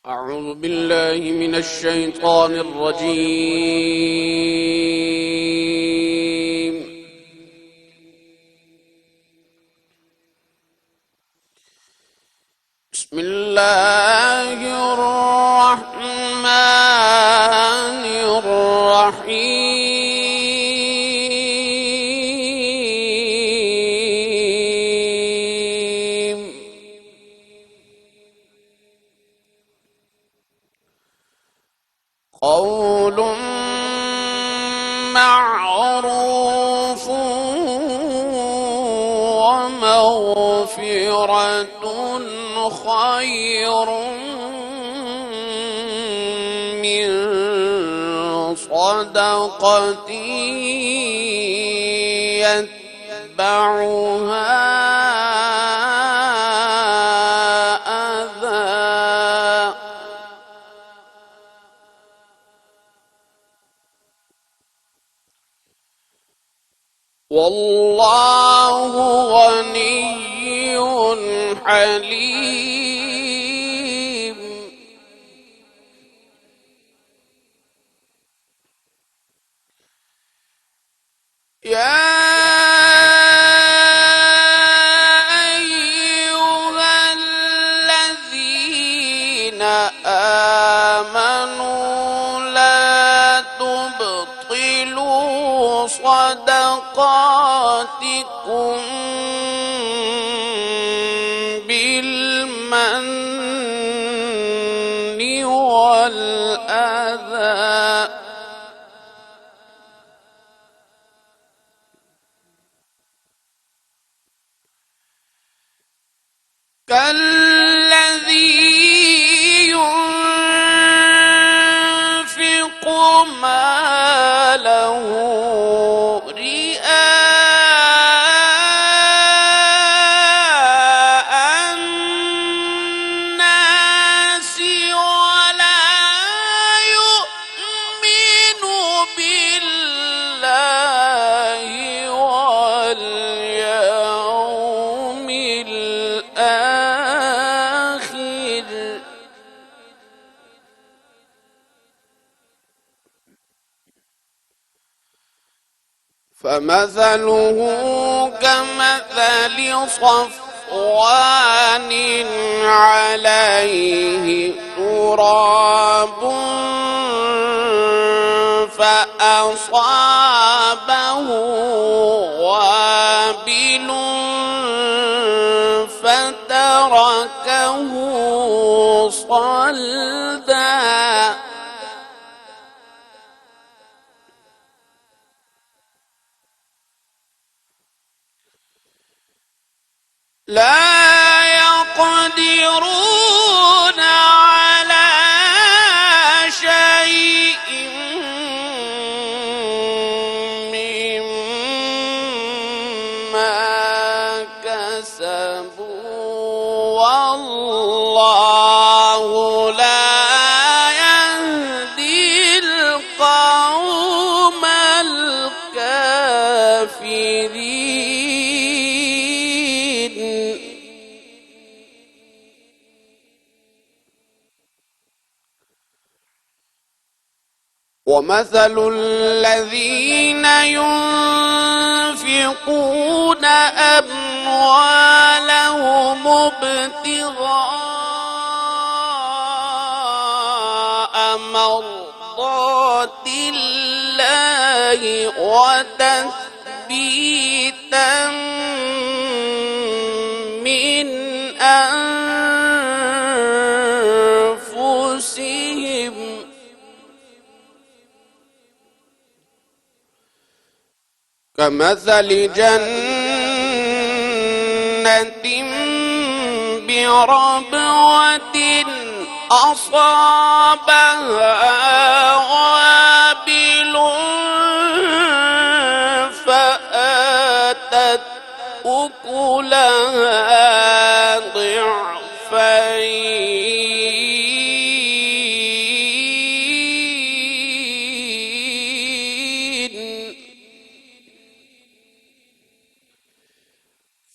أعوذ بالله من الشيطان الرجيم. بسم الله الرحمن الرحيم. قول معروف ومغفرة خير من صدقة يتبعها أذى. والله غني حليم. يا أيها الذين آمنوا لا تبطلوا صدقاتكم بالمن والأذى كالذي ينفق ماله رئاء الناس ولا يؤمن بالله واليوم الآخر فمثله كمثل صفوان عليه تراب فأصابه وابل فتركه صلدا. لا يقدرون على شيء مما كسبوا والله لا يهدي القوم الكافرين. ومثل الذين ينفقون أموالهم ابتغاء مرضات الله وتثبيتا من أنفسهم كمثل جنة بربوة أصابها وابل فآتت أكلها ضعفين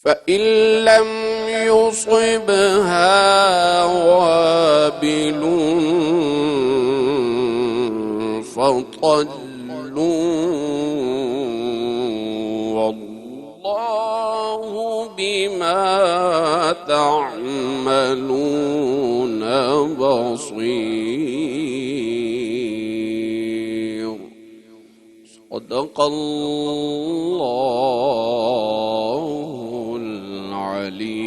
فإن لم يصبها وابل وابل فطلوا والله بما تعملون بصير صدق الله العلي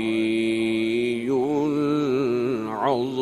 العظيم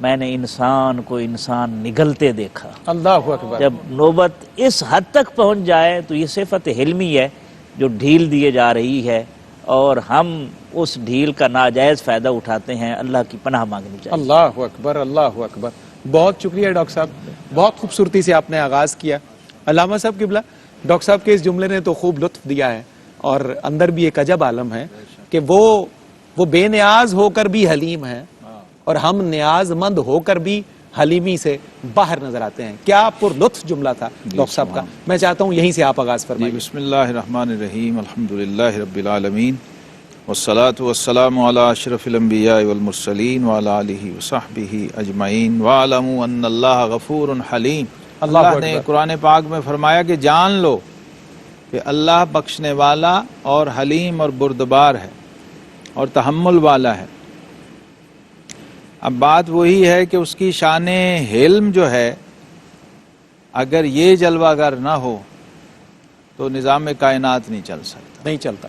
میں نے انسان کو انسان نگلتے دیکھا۔ اللہ اکبر۔ جب نوبت اس حد تک پہنچ جائے تو یہ صفت حلمی ہے جو ڈھیل دیے جا رہی ہے، اور ہم اس ڈھیل کا ناجائز فائدہ اٹھاتے ہیں۔ اللہ کی پناہ مانگنی چاہیے۔ اللہ اکبر، اللہ اکبر۔ بہت شکریہ ڈاکٹر صاحب، بہت خوبصورتی سے آپ نے آغاز کیا۔ علامہ صاحب قبلہ، ڈاکٹر صاحب کے اس جملے نے تو خوب لطف دیا ہے، اور اندر بھی ایک عجب عالم ہے کہ وہ بے نیاز ہو کر بھی حلیم ہیں، اور ہم نیاز مند ہو کر بھی حلیمی سے باہر نظر آتے ہیں۔ کیا پر لطف جملہ تھا ڈاکٹر صاحب کا، میں چاہتا ہوں یہیں سے آپ آغاز فرمائیں۔ بسم اللہ الرحمن الرحیم، الحمدللہ رب العالمین، والصلاة والسلام علی اشرف الانبیاء والمرسلین وعلی آلہ وصحبہ اجمعین، وَاعْلَمُوا أَنَّ اللَّهَ غَفُورٌ حَلِيمٌ۔ اللہ نے قرآن پاک میں فرمایا کہ جان لو کہ اللہ بخشنے والا اور حلیم اور بردبار ہے اور تحمل والا ہے۔ اب بات وہی ہے کہ اس کی شان حلم جو ہے، اگر یہ جلوہ گر نہ ہو تو نظام کائنات نہیں چل سکتا، نہیں چلتا۔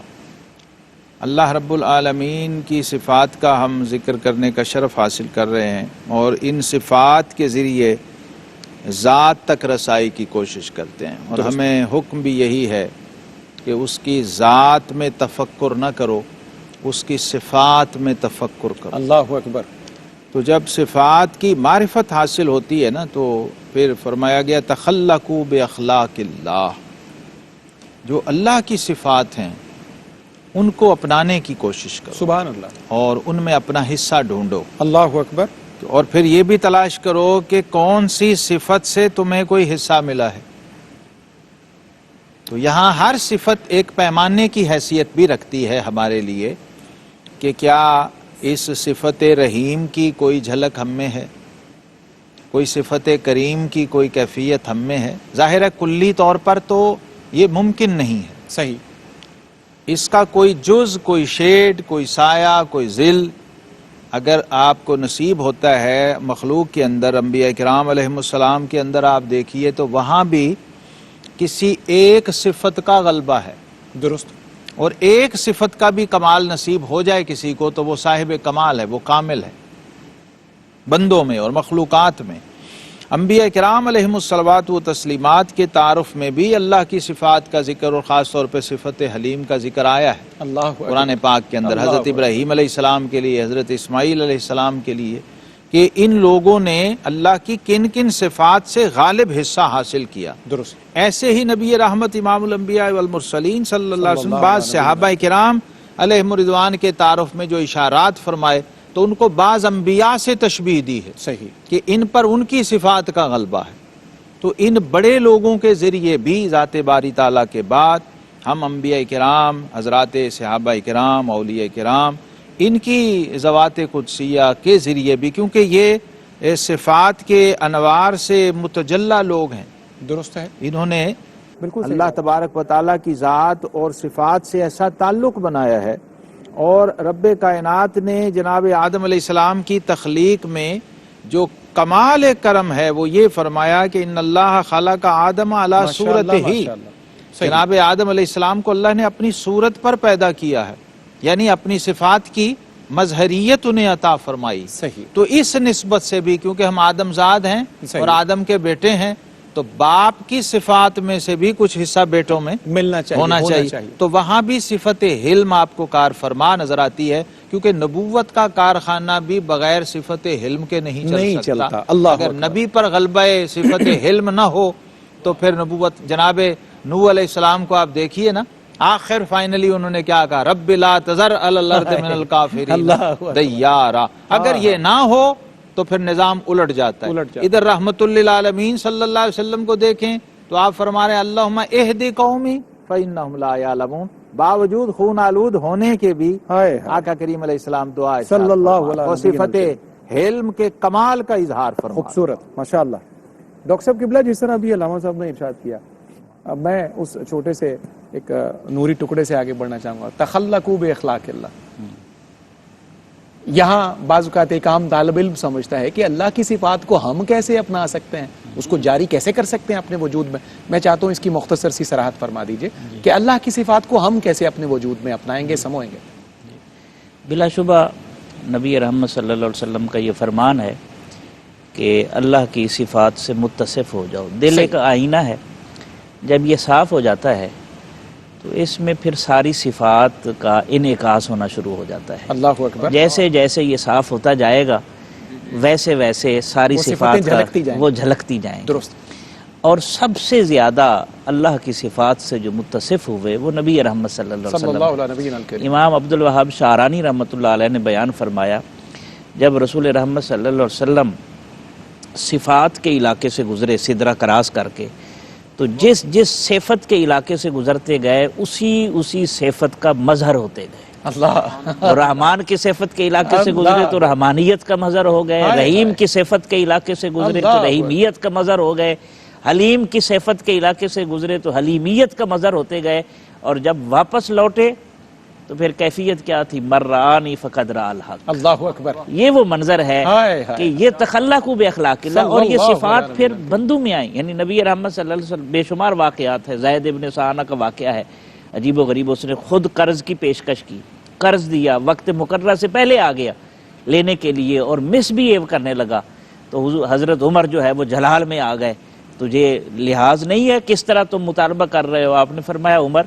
اللہ رب العالمین کی صفات کا ہم ذکر کرنے کا شرف حاصل کر رہے ہیں، اور ان صفات کے ذریعے ذات تک رسائی کی کوشش کرتے ہیں، اور ہمیں حکم بھی یہی ہے کہ اس کی ذات میں تفکر نہ کرو، اس کی صفات میں تفکر کرو۔ اللہ اکبر۔ تو جب صفات کی معرفت حاصل ہوتی ہے نا، تو پھر فرمایا گیا تخلقوا باخلاق اللہ، جو اللہ کی صفات ہیں ان کو اپنانے کی کوشش کرو، سبحان اللہ۔ اور ان میں اپنا حصہ ڈھونڈو، اللہ اکبر۔ اور پھر یہ بھی تلاش کرو کہ کون سی صفت سے تمہیں کوئی حصہ ملا ہے۔ تو یہاں ہر صفت ایک پیمانے کی حیثیت بھی رکھتی ہے ہمارے لیے، کہ کیا اس صفت رحیم کی کوئی جھلک ہم میں ہے، کوئی صفت کریم کی کوئی کیفیت ہم میں ہے۔ ظاہر ہے کلی طور پر تو یہ ممکن نہیں ہے، صحیح۔ اس کا کوئی جز، کوئی شیڈ، کوئی سایہ، کوئی ظل اگر آپ کو نصیب ہوتا ہے مخلوق کے اندر، انبیاء کرام علیہم السلام کے اندر آپ دیکھیے تو وہاں بھی کسی ایک صفت کا غلبہ ہے، درست۔ اور ایک صفت کا بھی کمال نصیب ہو جائے کسی کو تو وہ صاحب کمال ہے، وہ کامل ہے بندوں میں اور مخلوقات میں۔ انبیاء کرام علیہم الصلوات و تسلیمات کے تعارف میں بھی اللہ کی صفات کا ذکر، اور خاص طور پہ صفت حلیم کا ذکر آیا ہے اللہ قرآن پاک کے اندر، حضرت ابراہیم علیہ السلام کے لیے، حضرت اسماعیل علیہ السلام کے لیے، کہ ان لوگوں نے اللہ کی کن کن صفات سے غالب حصہ حاصل کیا۔ درست۔ ایسے ہی نبی رحمت امام الانبیاء والمرسلین صلی اللہ علیہ وسلم بعض صحابہ کرام علیہم رضوان کے تعارف میں جو اشارات فرمائے تو ان کو بعض انبیاء سے تشبیہ دی ہے، صحیح۔ کہ ان پر ان کی صفات کا غلبہ ہے۔ تو ان بڑے لوگوں کے ذریعے بھی ذات باری تعالیٰ کے بعد ہم انبیاء کرام، حضرات صحابہ کرام، اولیاء کرام، ان کی ذوات قدسیہ کے ذریعے بھی، کیونکہ یہ صفات کے انوار سے متجلی لوگ ہیں، درست ہے، انہوں نے بالکل صحیح۔ اللہ تبارک و تعالیٰ کی ذات اور صفات سے ایسا تعلق بنایا ہے، اور رب کائنات نے جناب آدم علیہ السلام کی تخلیق میں جو کمال کرم ہے وہ یہ فرمایا کہ ان اللہ خلق آدم علی صورتہ، جناب آدم علیہ السلام کو اللہ نے اپنی صورت پر پیدا کیا ہے، یعنی اپنی صفات کی مظہریت انہیں عطا فرمائی۔ صحیح۔ تو اس نسبت سے بھی، کیونکہ ہم آدم زاد ہیں اور آدم کے بیٹے ہیں، تو باپ کی صفات میں سے بھی کچھ حصہ بیٹوں میں ملنا چاہیے، ہونا چاہیے۔ تو وہاں بھی صفت حلم آپ کو کار فرما نظر آتی ہے، کیونکہ نبوت کا کارخانہ بھی بغیر صفت حلم کے نہیں چل سکتا۔ اگر نبی پر غلبہ صفت حلم نہ ہو تو پھر نبوت، جناب نوح علیہ السلام کو آپ دیکھیے نا، آخر فائنلی انہوں نے کیا کہا، رب لا تذر علی الارض من الکافرین دیارا۔ اگر یہ نہ ہو تو پھر نظام الٹ جاتا ہے۔ ادھر رحمت للعالمین صلی اللہ علیہ وسلم کو دیکھیں تو آپ فرما رہے ہیں اللہم اہدی قومی فإنہم لا یعلمون، باوجود خون آلود ہونے کے بھی آقا کریم علیہ السلام دعا صلی اللہ علیہ وسلم اور صفت حلم کے کمال کا اظہار فرما۔ خوبصورت، ماشاءاللہ۔ ڈاکٹر صاحب قبلہ، جس طرح ابھی علامہ صاحب نے ارشاد کیا، اب میں اس چھوٹے سے ایک نوری ٹکڑے سے آگے بڑھنا چاہوں گا۔ تخلقوا باخلاق اللہ، یہاں بعض اوقات ایک عام طالب علم سمجھتا ہے کہ اللہ کی صفات کو ہم کیسے اپنا سکتے ہیں، اس کو جاری کیسے کر سکتے ہیں اپنے وجود میں۔ میں چاہتا ہوں اس کی مختصر سی صراحت فرما دیجئے کہ اللہ کی صفات کو ہم کیسے اپنے وجود میں اپنائیں گے، سموئیں گے۔ بلا شبہ نبی رحمت صلی اللہ علیہ وسلم کا یہ فرمان ہے کہ اللہ کی صفات سے متصف ہو جاؤ. دل ایک آئینہ ہے، جب یہ صاف ہو جاتا ہے تو اس میں پھر ساری صفات کا انعکاس ہونا شروع ہو جاتا ہے. اللہ اکبر. جیسے جیسے یہ صاف ہوتا جائے گا ویسے ویسے ساری صفات وہ جھلکتی جائیں گی. درست. اور سب سے زیادہ اللہ کی صفات سے جو متصف ہوئے وہ نبی رحمت صلی اللہ علیہ وسلم. امام عبد الوہاب شعرانی رحمۃ اللہ علیہ نے بیان فرمایا، جب رسول رحمت صلی اللہ علیہ وسلم صفات کے علاقے سے گزرے سدرہ کراس کر کے، تو جس جس صفت کے علاقے سے گزرتے گئے اسی صفت کا مظہر ہوتے گئے. اللہ. رحمان کی صفت کے علاقے سے گزرے تو رحمانیت کا مظہر ہو گئے، رحیم کی صفت کے علاقے سے گزرے تو رحیمیت کا مظہر ہو گئے، حلیم کی صفت کے علاقے سے گزرے تو حلیمیت کا مظہر ہوتے گئے. اور جب واپس لوٹے تو پھر کیفیت کیا تھی؟ مرانی فقد را الحق. اللہ اکبر. یہ وہ منظر ہے کہ یہ تخلق باخلاق اللہ، اور یہ صفات پھر بندوں میں آئیں. یعنی نبی رحمت صلی اللہ علیہ وسلم بے شمار واقعات ہیں. زید ابن سعانہ کا واقعہ ہے عجیب و غریب، اس نے خود قرض کی پیشکش کی، قرض دیا، وقت مقررہ سے پہلے آ گیا لینے کے لیے اور مس بھی یہ کرنے لگا. تو حضرت عمر جو ہے وہ جلال میں آ گئے، تجھے لحاظ نہیں ہے کس طرح تم مطالبہ کر رہے ہو؟ آپ نے فرمایا عمر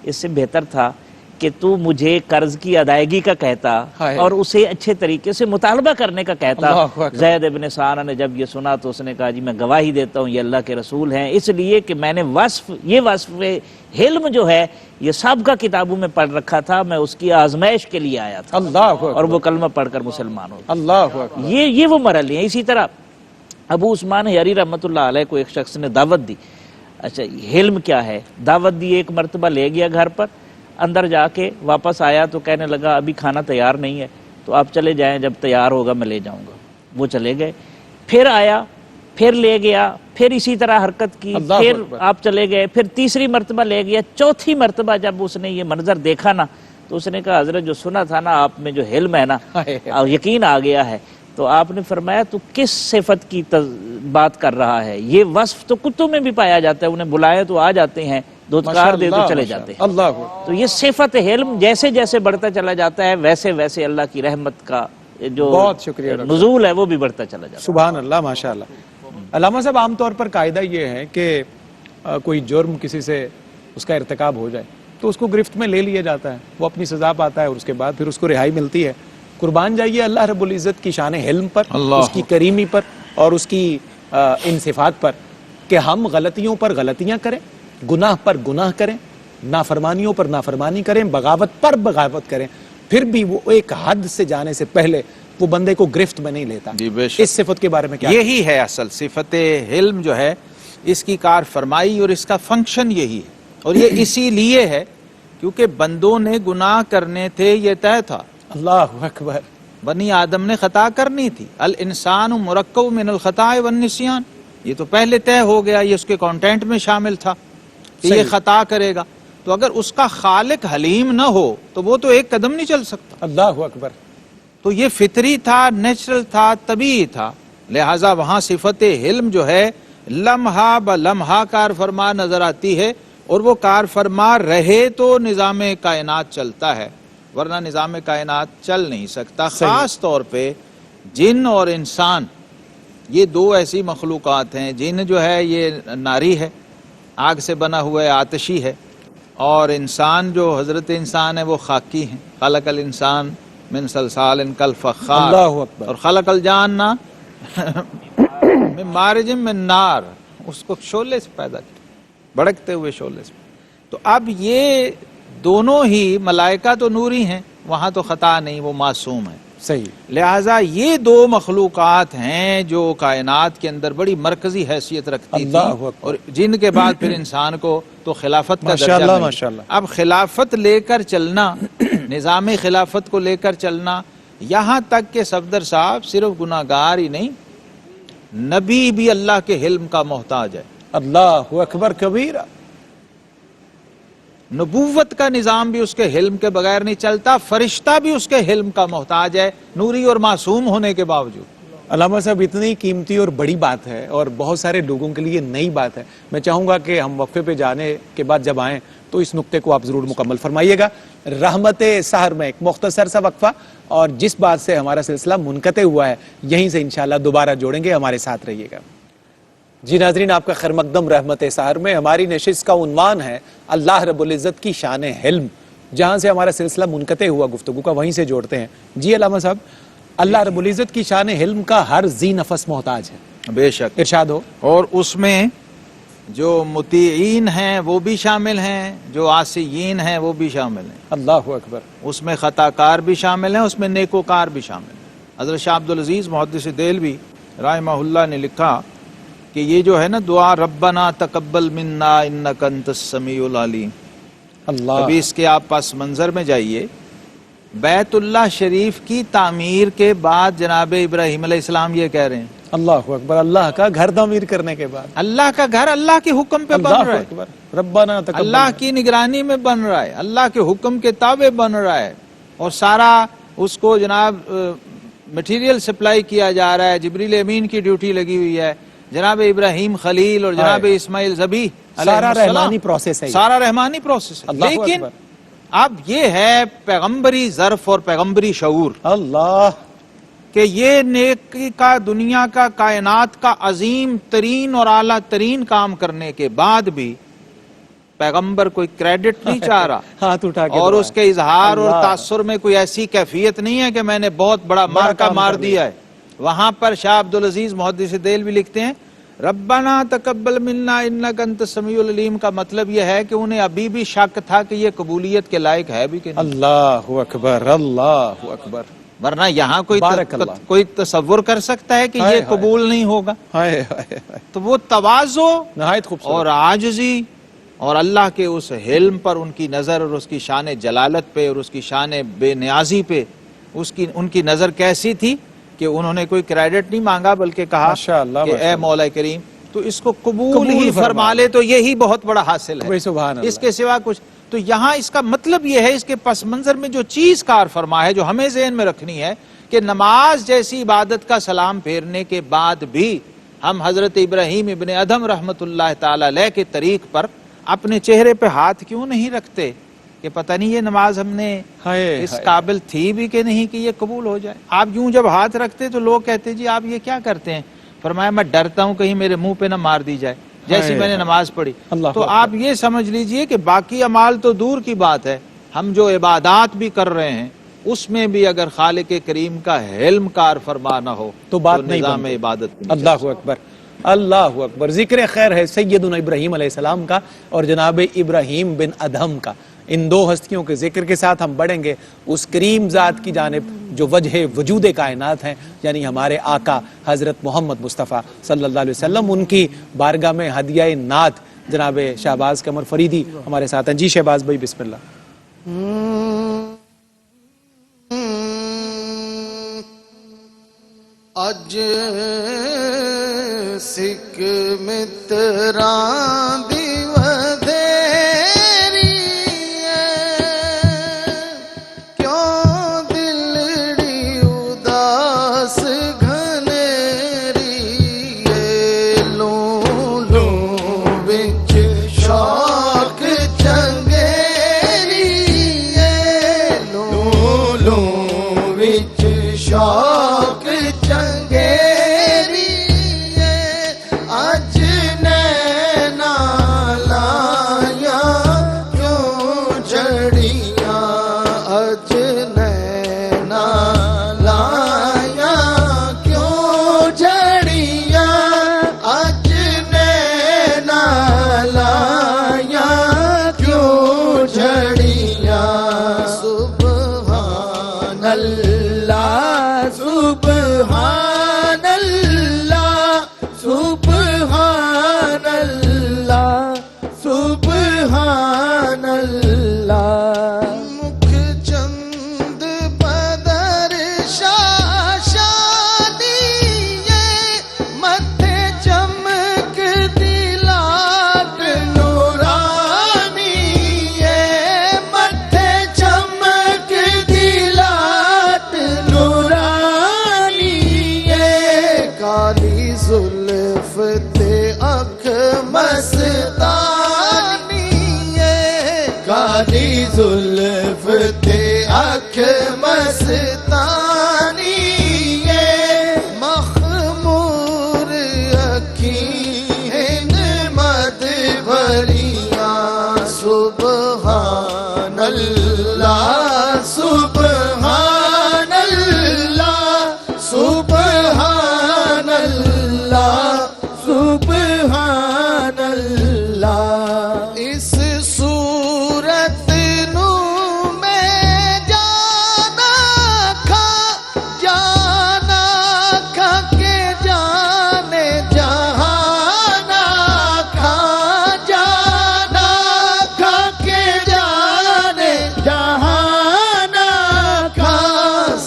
اس سے بہتر تھا کہ تو مجھے قرض کی ادائیگی کا کہتا اور اسے اچھے طریقے سے مطالبہ کرنے کا کہتا. زید ابن سعانہ نے جب یہ سنا تو اس نے کہا جی میں گواہی دیتا ہوں یہ اللہ کے رسول ہیں، اس لیے کہ میں نے یہ وصف حلم جو ہے یہ سابقہ کتابوں میں پڑھ رکھا تھا، میں اس کی آزمائش کے لیے آیا تھا. اور وہ کلمہ پڑھ کر مسلمان ہو. اللہ. یہ وہ مرحلے ہیں. اسی طرح ابو عثمان حیری رحمۃ اللہ علیہ کو ایک شخص نے دعوت دی. اچھا حلم کیا ہے؟ دعوت دی، ایک مرتبہ لے گیا گھر پر، اندر جا کے واپس آیا تو کہنے لگا ابھی کھانا تیار نہیں ہے تو آپ چلے جائیں، جب تیار ہوگا میں لے جاؤں گا. وہ چلے گئے، پھر آیا، پھر لے گیا، پھر اسی طرح حرکت کی، پھر آپ چلے گئے، پھر تیسری مرتبہ لے گیا. چوتھی مرتبہ جب اس نے یہ منظر دیکھا نا تو اس نے کہا حضرت جو سنا تھا نا آپ میں جو حلم ہے نا یقین آ گیا ہے. تو آپ نے فرمایا تو کس صفت کی بات کر رہا ہے؟ یہ وصف تو کتوں میں بھی پایا جاتا ہے، انہیں بلائے تو آ جاتے ہیں، دودکار دے تو چلے جاتے ہیں. تو یہ صفت حلم جیسے جیسے بڑھتا چلا جاتا ہے ویسے ویسے اللہ کی رحمت کا جو نزول ہے وہ بھی بڑھتا چلا جاتا ہے. سبحان اللہ، ماشاءاللہ. علامہ صاحب عام طور پر قاعدہ یہ ہے کہ کوئی جرم کسی سے اس کا ارتکاب ہو جائے تو اس کو گرفت میں لے لیا جاتا ہے، وہ اپنی سزا پاتا ہے اور اس کے بعد پھر اس کو رہائی ملتی ہے. قربان جائیے اللہ رب العزت کی شان حلم پر، اس کی کریمی پر اور اس کی ان صفات پر کہ ہم غلطیوں پر غلطیاں کریں، گناہ پر گناہ کریں، نافرمانیوں پر نافرمانی کریں، بغاوت پر بغاوت کریں، پھر بھی وہ ایک حد سے جانے سے پہلے وہ بندے کو گرفت میں نہیں لیتا. اس صفت کے بارے میں کیا؟ یہی ہے اصل صفت حلم جو ہے، اس کی کار فرمائی اور اس کا فنکشن یہی ہے. اور یہ اسی لیے ہے کیونکہ بندوں نے گناہ کرنے تھے، یہ طے تھا. اللہ اکبر. بنی آدم نے خطا کرنی تھی. الانسان مرکب من الخطا والنسیان، یہ تو پہلے طے ہو گیا، یہ اس کے کانٹینٹ میں شامل تھا کہ یہ خطا کرے گا. تو اگر اس کا خالق حلیم نہ ہو تو وہ تو ایک قدم نہیں چل سکتا. اللہ اکبر. تو یہ فطری تھا، نیچرل تھا، طبیعی تھا. لہٰذا وہاں صفت حلم جو ہے لمحہ بلمحہ کار فرما نظر آتی ہے، اور وہ کار فرما رہے تو نظام کائنات چلتا ہے، ورنہ نظام کائنات چل نہیں سکتا. خاص طور پہ جن اور انسان، یہ دو ایسی مخلوقات ہیں. جن جو ہے یہ ناری ہے، آگ سے بنا ہوا ہے، آتشی ہے، اور انسان جو حضرت انسان ہے وہ خاکی ہیں. خلق الانسان من صلصال کالفخار، اور خلق الجان من مارج من نار، اس کو شعلے سے پیدا کیا، بھڑکتے ہوئے شعلے سے. تو اب یہ دونوں ہی ملائکہ تو نوری ہیں، وہاں تو خطا نہیں، وہ معصوم ہیں. صحیح. لہٰذا یہ دو مخلوقات ہیں جو کائنات کے اندر بڑی مرکزی حیثیت رکھتی تھی، اور جن کے بعد پھر انسان کو تو خلافت کا درجہ ملا. اب خلافت لے کر چلنا، نظام خلافت کو لے کر چلنا، یہاں تک کہ صفدر صاحب صرف گناہگار ہی نہیں، نبی بھی اللہ کے حلم کا محتاج ہے. اللہ اکبر کبیرہ. نبوت کا نظام بھی اس کے حلم کے بغیر نہیں چلتا. فرشتہ بھی اس کے حلم کا محتاج ہے، نوری اور معصوم ہونے کے باوجود. علامہ صاحب اتنی قیمتی اور بڑی بات ہے اور بہت سارے لوگوں کے لیے نئی بات ہے. میں چاہوں گا کہ ہم وقفے پہ جانے کے بعد جب آئیں تو اس نقطے کو آپ ضرور مکمل فرمائیے گا. رحمت سحر میں ایک مختصر سا وقفہ، اور جس بات سے ہمارا سلسلہ منقطع ہوا ہے یہیں سے انشاءاللہ دوبارہ جوڑیں گے. ہمارے ساتھ رہیے گا. جی ناظرین، آپ کا خیر مقدم رحمت سحر میں ہماری نشست کا عنوان ہے اللہ رب العزت کی شان حلم. جہاں سے ہمارا سلسلہ منقطع ہوا گفتگو کا وہیں سے جوڑتے ہیں. جی علامہ صاحب، اللہ رب العزت کی شان حلم کا ہر ذی نفس محتاج ہے. بے شک. ارشاد ہو. اور اس میں جو مطیعین ہیں وہ بھی شامل ہیں، جو عاصیین ہیں وہ بھی شامل ہیں. اللہ اکبر. اس میں خطا کار بھی شامل ہیں، اس میں نیکوکار بھی شامل ہیں. حضرت شاہ عبدالعزیز محدث دہلوی رحمہ اللہ نے لکھا کہ یہ جو ہے نا دعا ربنا تقبل منا انک انت السمیع العلیم، اللہ. ابھی اس کے آپ پس منظر میں جائیے. بیت اللہ شریف کی تعمیر کے بعد جناب ابراہیم علیہ السلام یہ کہہ رہے ہیں اللہ اکبر. اللہ کا گھر تعمیر کرنے کے بعد اللہ کا گھر اللہ کے حکم پہ بن اللہ رہا ہے، اکبر. ربنا تقبل. اللہ کی نگرانی میں بن رہا ہے، اللہ کے حکم کے تابع بن رہا ہے، اور سارا اس کو جناب مٹیریل سپلائی کیا جا رہا ہے. جبریل امین کی ڈیوٹی لگی ہوئی ہے، جناب ابراہیم خلیل اور جناب اسماعیل ذبیح سارا رحمانی پروسیس ہے. سارا رحمانی پروسیس ہے. اللہ لیکن اکبر. اب یہ ہے پیغمبری ظرف اور پیغمبری شعور اللہ. کہ یہ نیکی کا دنیا کا کائنات کا عظیم ترین اور اعلیٰ ترین کام کرنے کے بعد بھی پیغمبر کوئی کریڈٹ نہیں چاہ رہا ہاتھ اٹھا کے اور دعا اس کے اظہار اور اللہ. تاثر میں کوئی ایسی کیفیت نہیں ہے کہ میں نے بہت بڑا مارکا کام مار کر دیا ہے. وہاں پر شاہ عبدالعزیز محدث دہلوی لکھتے ہیں ربنا تقبل منا انک انت السمیع العلیم کا مطلب یہ ہے کہ انہیں ابھی بھی شک تھا کہ یہ قبولیت کے لائق ہے بھی کہ نہیں. اللہ اکبر. اللہ اکبر. ورنہ یہاں بارک اللہ. کوئی تصور کر سکتا ہے کہ ہائے یہ ہائے. قبول نہیں ہوگا؟ ہائے ہائے ہائے. تو وہ تواضع نہایت خوبصورت. اور عاجزی اور اللہ کے اس حلم پر ان کی نظر اور اس کی شان جلالت پہ اور اس کی شان بے نیازی پہ ان کی نظر کیسی تھی کہ انہوں نے کوئی کریڈٹ نہیں مانگا بلکہ کہا ماشاءاللہ کہ اے مولا کریم تو اس کو قبول ہی فرما لے تو یہی بہت بڑا حاصل ہے. سبحان اللہ. اس کے سوا کچھ. تو یہاں اس کا مطلب یہ ہے، اس کے پس منظر میں جو چیز کار فرما ہے جو ہمیں ذہن میں رکھنی ہے کہ نماز جیسی عبادت کا سلام پھیرنے کے بعد بھی ہم حضرت ابراہیم ابن ادھم رحمت اللہ تعالی علیہ کے طریق پر اپنے چہرے پہ ہاتھ کیوں نہیں رکھتے کہ پتہ نہیں یہ نماز ہم نے اس قابل تھی بھی کہ نہیں کہ یہ قبول ہو جائے. آپ یوں جب ہاتھ رکھتے تو لوگ کہتے جی آپ یہ کیا کرتے ہیں؟ فرمایا میں ڈرتا ہوں کہیں میرے منہ پہ نہ مار دی جائے جیسی میں نے نماز پڑھی. تو آپ یہ سمجھ لیجئے کہ باقی اعمال تو دور کی بات ہے، ہم جو عبادات بھی کر رہے ہیں اس میں بھی اگر خالق کریم کا حلم کار فرما نہ ہو تو بات نہیں نظام عبادت. اللہ اکبر. اللہ اکبر. ذکر خیر ہے سیدنا ابراہیم علیہ السلام کا اور جناب ابراہیم بن ادھم کا. ان دو ہستیوں کے ذکر کے ساتھ ہم بڑھیں گے اس کریم ذات کی جانب جو وجہ وجود کائنات ہیں، یعنی ہمارے آقا حضرت محمد مصطفیٰ صلی اللہ علیہ وسلم. ان کی بارگاہ میں ہدیہ نعت جناب شہباز قمر فریدی ہمارے ساتھ ہیں. جی شہباز بھائی بسم اللہ. اج سکھ متراں دی ودھیری کیوں دلڑی اداس گھنیری لوں لوں وچ شوق چنگیری لوں لوں وچ شوق چنگیری اج نینا لایا کیوں جڑیاں اج نینا لایا کیوں جڑیاں اج نینا لایا زلف تے اکھ مستانی مخمور اکھیں مد بھریاں سبحان اللہ سبحان اللہ سبحان اللہ سبحان اللہ اس صورت نو میں جانا کھا کے جانے جہانا جانا کھا کے جانے جہانا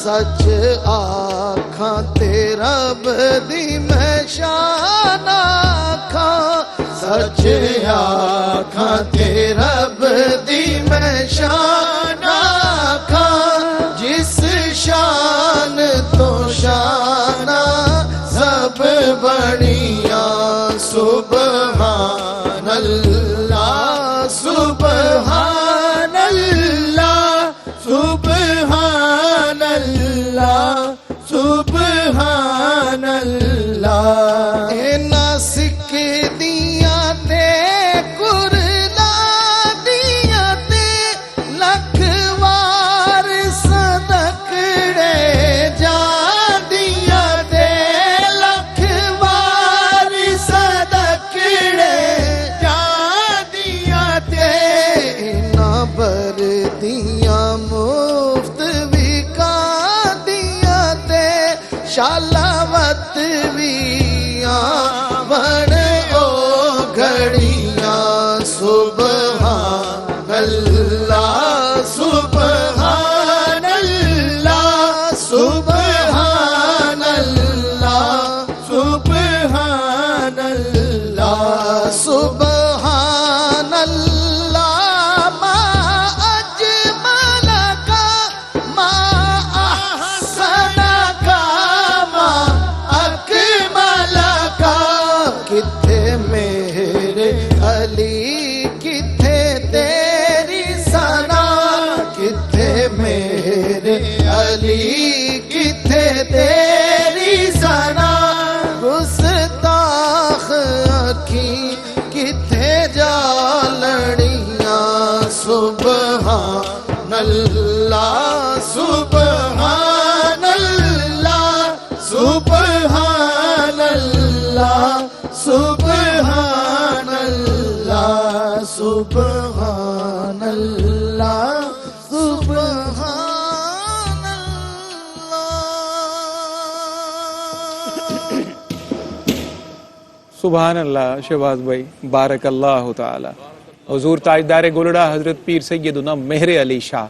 سچ آکھاں تے رب دی میں شان آکھاں سچ آکھاں تے رب دی میں شان آکھاں جس شان تو شانہ سب بڑیاں سبحان اللہ سبحان اللہ سبحان اللہ سبحان اللہ اینا سکھ دیاں تے قرلا دیاں تے لکھ وار صدقڑے جان دیاں تے لکھ وار صدقڑے جان دیاں تے اینا بردیاں مفت وکا دیاں تے شالاوت بھی بڑ او گھڑیاں سبحان اللہ سبحان اللہ سبحان اللہ سبحان اللہ سبحان اللہ ما اجمل کا ما احسن کا ما اکمل کا کتھے میرے علی کتھے تیری ثنا کتھے میرے علی کتھے تیری ثنا گستاخ اکھیں کتھے جا لڑیاں سبحان اللہ سبحان اللہ سبحان اللہ سبحان اللہ سبحان اللہ سبحان اللہ سبحان اللہ شہباز بھائی بارک اللہ تعالی حضور تاجدار گولڑا حضرت پیر سیدنا مہر علی شاہ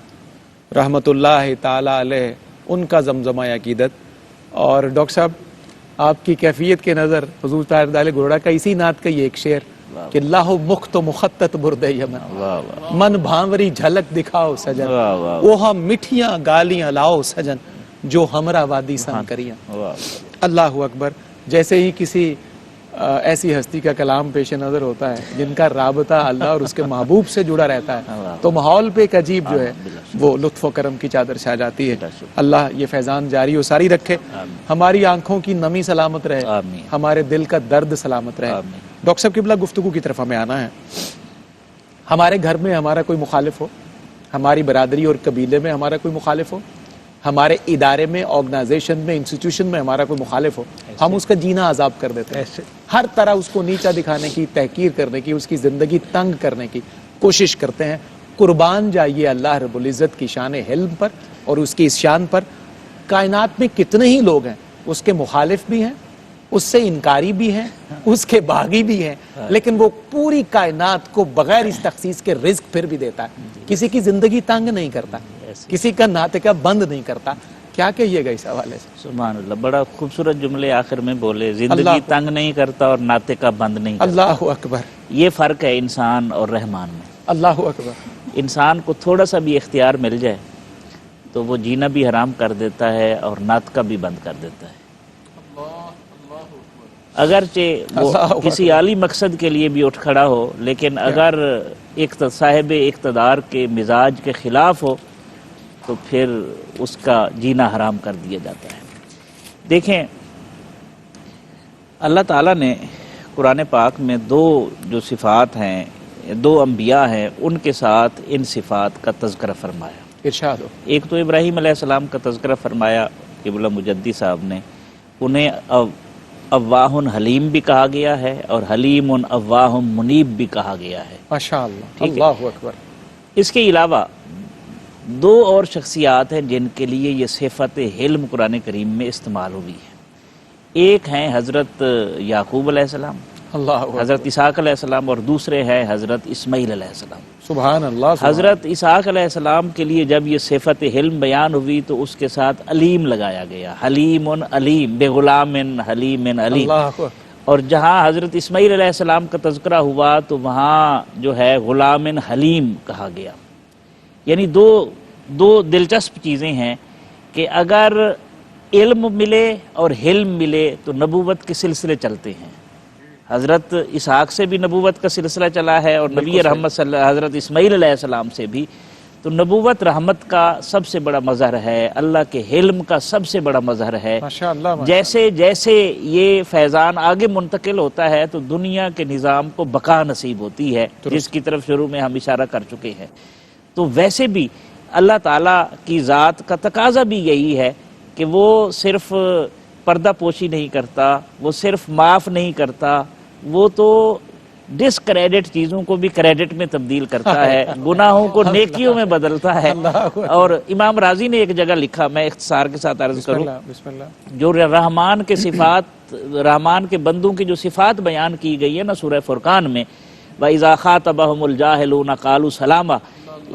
رحمت اللہ تعالی علیہ ان کا زمزمہ عقیدت. اور ڈاکٹر صاحب آپ کی کیفیت کے نظر حضور تاجدار گولڑا کا اسی نعت کا یہ ایک شعر کہ لاہو مخت و مخطط بردے یمن من بھانوری جھلک دکھاؤ سجن وہ مٹھیاں گالیاں لاؤ سجن جو ہمرا وادی سان کریاں. اللہ اکبر. جیسے ہی کسی ایسی ہستی کا کلام پیش نظر ہوتا ہے جن کا رابطہ اللہ اور اس کے محبوب سے جڑا رہتا ہے تو ماحول پہ ایک عجیب جو ہے وہ لطف و کرم کی چادر چھا جاتی ہے. اللہ یہ فیضان جاری و ساری رکھے, ہماری آنکھوں کی نمی سلامت رہے, ہمارے دل کا درد سلامت رہے. ڈاکٹر صاحب قبلہ گفتگو کی طرف ہمیں آنا ہے. ہمارے گھر میں ہمارا کوئی مخالف ہو, ہماری برادری اور قبیلے میں ہمارا کوئی مخالف ہو, ہمارے ادارے میں, آرگنائزیشن میں, انسٹیٹیوشن میں ہمارا کوئی مخالف ہو, ہم اس کا جینا عذاب کر دیتے ہیں. ہر طرح اس کو نیچا دکھانے کی, تحقیر کرنے کی, اس کی زندگی تنگ کرنے کی کوشش کرتے ہیں. قربان جائیے اللہ رب العزت کی شان حلم پر اور اس کی اس شان پر. کائنات میں کتنے ہی لوگ ہیں, اس کے مخالف بھی ہیں, اس سے انکاری بھی ہیں, اس کے باغی بھی ہیں, لیکن وہ پوری کائنات کو بغیر اس تخصیص کے رزق پھر بھی دیتا ہے. کسی کی زندگی تنگ نہیں کرتا, کسی کا ناطقہ بند نہیں کرتا. کیا کہیے گا اس حوالے سے؟ سبحان اللہ, بڑا خوبصورت جملے آخر میں بولے, زندگی تنگ نہیں کرتا اور ناطقہ بند نہیں کرتا. اللہ اکبر. یہ فرق ہے انسان اور رحمان میں. اللہ اکبر. انسان کو تھوڑا سا بھی اختیار مل جائے تو وہ جینا بھی حرام کر دیتا ہے اور ناطقہ بھی بند کر دیتا ہے. اگرچہ وہ کسی عالی مقصد کے لیے بھی اٹھ کھڑا ہو، لیکن اگر صاحب اقتدار کے مزاج کے خلاف ہو تو پھر اس کا جینا حرام کر دیا جاتا ہے۔ دیکھیں، اللہ تعالیٰ نے قرآن پاک میں دو جو صفات ہیں، دو انبیاء ہیں، ان کے ساتھ ان صفات کا تذکرہ فرمایا۔ ارشاد ہو۔ ایک تو ابراہیم علیہ السلام کا تذکرہ فرمایا قبلہ مجدی صاحب نے، انہیں اواہ حلیم بھی کہا گیا ہے اور حلیم اواہ منیب بھی کہا گیا ہے۔ ماشاء اللہ، ٹھیک ہے۔ اللہ اکبر۔ اس کے علاوہ دو اور شخصیات ہیں جن کے لیے یہ صفت حلم قرآن کریم میں استعمال ہوئی ہے۔ ایک ہیں حضرت یعقوب علیہ السلام، اللہ اکبر۔ حضرت اسحاق علیہ السلام، اور دوسرے ہیں حضرت اسماعیل علیہ السلام۔ سبحان اللہ۔ حضرت اسحاق علیہ السلام کے لیے جب یہ صفت حلم بیان ہوئی تو اس کے ساتھ علیم لگایا گیا، حلیم علیم، بے غلام حلیم علیم۔ اللہ اکبر۔ اور جہاں حضرت اسماعیل علیہ السلام کا تذکرہ ہوا تو وہاں جو ہے غلام حلیم کہا گیا۔ یعنی دو دلچسپ چیزیں ہیں کہ اگر علم ملے اور حلم ملے تو نبوت کے سلسلے چلتے ہیں۔ حضرت اسحاق سے بھی نبوت کا سلسلہ چلا ہے اور نبی رحمت حضرت اسماعیل علیہ السلام سے بھی، تو نبوت رحمت کا سب سے بڑا مظہر ہے، اللہ کے حلم کا سب سے بڑا مظہر ہے۔ جیسے جیسے یہ فیضان آگے منتقل ہوتا ہے تو دنیا کے نظام کو بقا نصیب ہوتی ہے، جس کی طرف شروع میں ہم اشارہ کر چکے ہیں۔ تو ویسے بھی اللہ تعالیٰ کی ذات کا تقاضا بھی یہی ہے کہ وہ صرف پردہ پوشی نہیں کرتا، وہ صرف معاف نہیں کرتا، وہ تو ڈسکریڈٹ چیزوں کو بھی کریڈٹ میں تبدیل کرتا ہے، گناہوں کو نیکیوں میں بدلتا ہے۔ اور امام راضی نے ایک جگہ لکھا، میں اختصار کے ساتھ عرض کروں، جو رحمان کے صفات، رحمان کے بندوں کی جو صفات بیان کی گئی ہے نا سورہ فرقان میں، وَإِذَا خَاطَبَهُمُ الْجَاهِلُونَ قَالُوا سَلَامًا،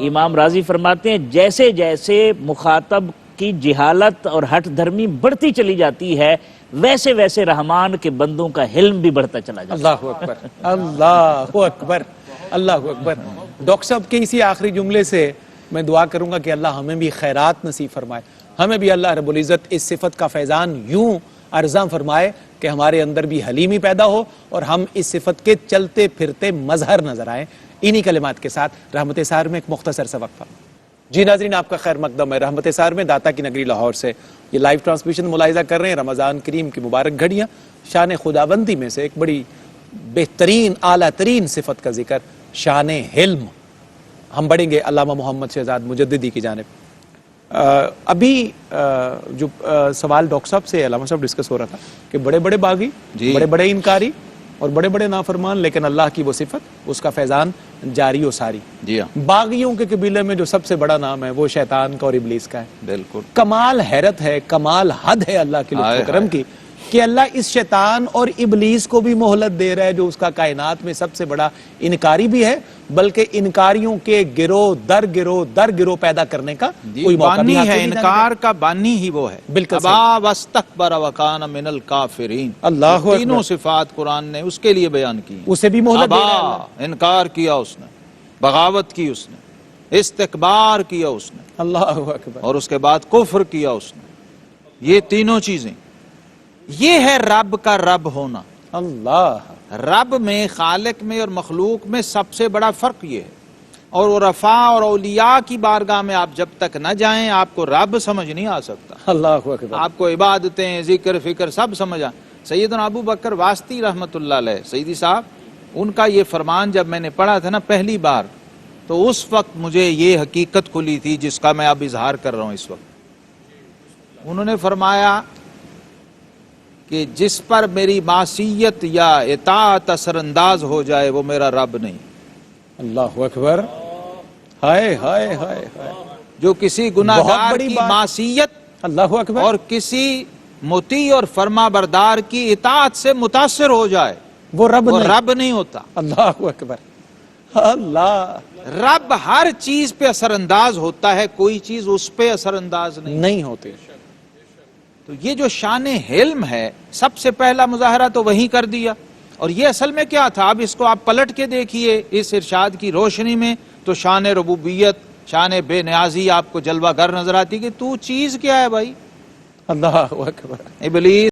امام راضی فرماتے ہیں جیسے جیسے مخاطب کی جہالت اور ہٹ دھرمی بڑھتی چلی جاتی ہے ویسے ویسے رحمان کے بندوں کا حلم بھی بڑھتا چلا جاتا ہے۔ اللہ اکبر، اللہ اکبر، اللہ اکبر۔ ڈاکٹر صاحب کے اسی آخری جملے سے میں دعا کروں گا کہ اللہ ہمیں بھی خیرات نصیب فرمائے، ہمیں بھی اللہ رب العزت اس صفت کا فیضان یوں ارزاں فرمائے کہ ہمارے اندر بھی حلیمی پیدا ہو اور ہم اس صفت کے چلتے پھرتے مظہر نظر آئیں۔ انہی کلمات کے ساتھ رحمت سحر میں ایک مختصر سا وقفہ۔ جی ناظرین، آپ کا خیر مقدم ہے رحمت سحر میں، داتا کی نگری لاہور سے یہ لائیو ٹرانسمیشن ملاحظہ کر رہے ہیں۔ رمضان کریم کی مبارک گھڑیاں، شان خداوندی میں سے ایک بڑی بہترین اعلیٰ ترین صفت کا ذکر، شان حلم۔ ہم بڑھیں گے علامہ محمد شہزاد مجددی کی جانب۔ ابھی جو سوال ڈاکٹر صاحب سے علامہ صاحب ڈسکس ہو رہا تھا کہ بڑے بڑے باغی، بڑے بڑے انکاری اور بڑے بڑے نافرمان، لیکن اللہ کی وہ صفت، اس کا فیضان جاری و ساری۔ جی ہاں، باغیوں کے قبیلے میں جو سب سے بڑا نام ہے وہ شیطان کا اور ابلیس کا ہے۔ بالکل کمال حیرت ہے، کمال حد ہے اللہ کے لطف و کرم کی کہ اللہ اس شیطان اور ابلیس کو بھی مہلت دے رہا ہے جو اس کا کائنات میں سب سے بڑا انکاری بھی ہے، بلکہ انکاریوں کے گروہ در گروہ پیدا کرنے کا کوئی موقع بھی بانی ہے، انکار کا بانی ہی وہ ہے۔ بالکل ابا واستکبر وکان من الکافرین، اللہ اکبر۔ تینوں صفات قرآن نے اس کے لیے بیان کی، اسے بھی مہلت دے رہا ہے ابا اللہ۔ انکار کیا اس نے، بغاوت کی اس نے، استکبار کیا اس نے، اللہ اکبر۔ اور اس کے بعد کفر کیا اس نے۔ یہ تینوں چیزیں، یہ ہے رب کا رب ہونا۔ اللہ، رب میں، خالق میں اور مخلوق میں سب سے بڑا فرق یہ ہے۔ اور عرفاء اور اولیاء کی بارگاہ میں آپ جب تک نہ جائیں آپ کو رب سمجھ نہیں آ سکتا۔ اللہ اکبر۔ آپ کو عبادتیں، ذکر، فکر سب سمجھ آ۔ سیدنا ابو بکر واسطی رحمت اللہ علیہ، سیدی صاحب، ان کا یہ فرمان جب میں نے پڑھا تھا نا پہلی بار، تو اس وقت مجھے یہ حقیقت کھلی تھی جس کا میں اب اظہار کر رہا ہوں اس وقت۔ انہوں نے فرمایا کہ جس پر میری معصیت یا اطاعت اثر انداز ہو جائے وہ میرا رب نہیں۔ اللہ اکبر، ہائے ہائے ہائے ہائے، جو کسی گناہگار کی معصیت اللہ اکبر اور کسی مطیع اور فرما بردار کی اطاعت سے متاثر ہو جائے وہ رب نہیں ہوتا۔ اللہ اکبر، اللہ، رب ہر چیز پہ اثر انداز ہوتا ہے، کوئی چیز اس پہ اثر انداز نہیں ہوتے۔ تو یہ جو شان حلم ہے سب سے پہلا مظاہرہ تو وہیں کر دیا۔ اور یہ اصل میں کیا تھا، اب اس کو آپ پلٹ کے دیکھیے اس ارشاد کی روشنی میں تو شان ربوبیت، شان بے نیازی آپ کو جلوہ گر نظر آتی کہ تو چیز کیا ہے بھائی۔ اللہ اکبر۔ ابلیس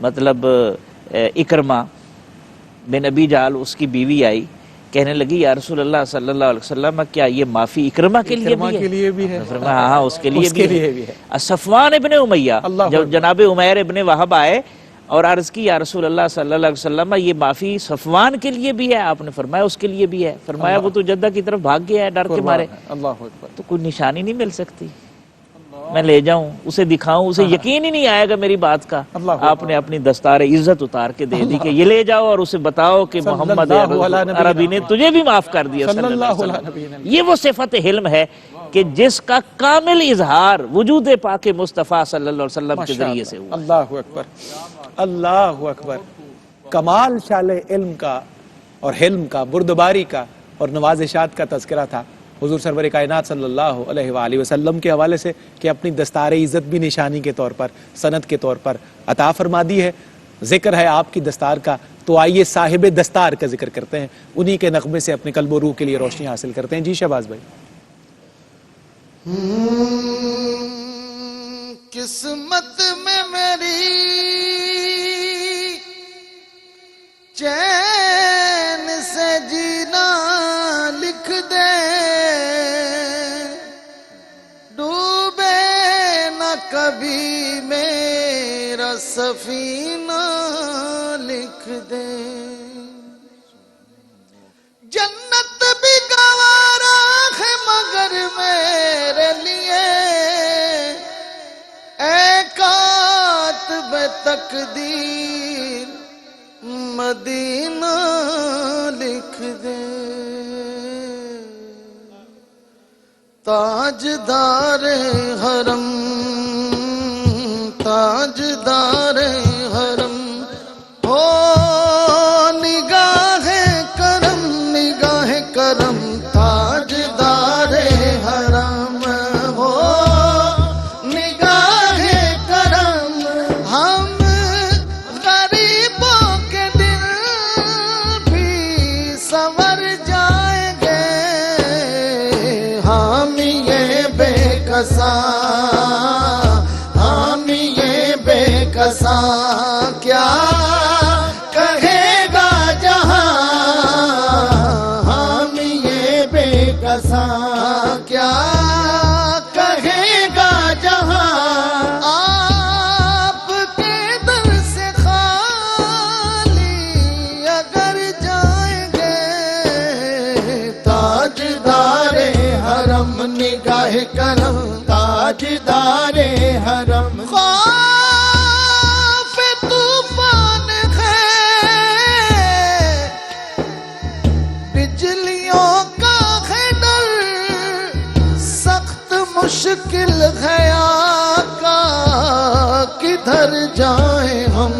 مطلب اکرمہ بن ابی جہل اس کی بیوی آئی، کہنے لگی یا رسول اللہ صلی اللہ علیہ وسلم کیا یہ معافی اکرمہ کے لیے بھی ہے؟ فرمایا ہاں اس کے لیے بھی ہے۔ صفوان ابن امیہ جب جناب عمیر ابن وہب آئے اور عرض کی یا رسول اللہ صلی اللہ علیہ وسلم یہ معافی صفوان کے لیے بھی ہے، آپ نے فرمایا اس کے لیے بھی ہے۔ فرمایا وہ تو جدہ کی طرف بھاگ گیا ہے ڈر کے مارے، تو کوئی نشانی نہیں مل سکتی، میں لے جاؤں اسے دکھاؤں، اسے یقین ہی نہیں آئے گا میری بات کا۔ آپ نے اپنی دستار عزت اتار کے دے دی کہ یہ لے جاؤ اور اسے بتاؤ کہ محمد عربی نے تجھے بھی معاف کر دیا صلی اللہ علیہ وسلم۔ یہ وہ صفت حلم ہے کہ جس کا کامل اظہار وجود پاک مصطفیٰ صلی اللہ علیہ وسلم کے ذریعے سے ہوا۔ اللہ اکبر، اللہ اکبر۔ کمال شال علم کا اور حلم کا، بردباری کا اور نوازشات کا تذکرہ تھا حضور سرور کائنات صلی اللہ علیہ وآلہ وسلم کے حوالے سے کہ اپنی دستار عزت بھی نشانی کے طور پر، سند کے طور پر عطا فرما دی ہے۔ ذکر ہے آپ کی دستار کا، تو آئیے صاحب دستار کا ذکر کرتے ہیں، انہی کے نغمے سے اپنے قلب و روح کے لیے روشنی حاصل کرتے ہیں۔ جی شہباز بھائی۔ قسمت میں میری چین سے جینا لکھ دے، ڈوبے نہ کبھی میرا سفینہ لکھ دے، جنت بھی گوارا ہے مگر میرے لیے، اے کاتب تقدیر مدینہ لکھ دے، تاجدار حرم تاجدار حرم ہو، نگاہ کرم نگاہ کرم، تاجدار حرم ہو نگاہ کرم، ہم غریبوں کے دل بھی سنور جائیں گے، حامی یہ بے کساں حامی یہ بے کساں کیا کہے گا جہاں، حامی یہ بے کساں کیا کہے گا جہاں، آپ کے در سے خالی اگر جائیں گے، تاجدار حرم نگاہ کرم تاجدار حرم، خوف طوفان ہے بجلیوں کا ہے ڈر، سخت مشکل ہے آقا کدھر جائیں ہم،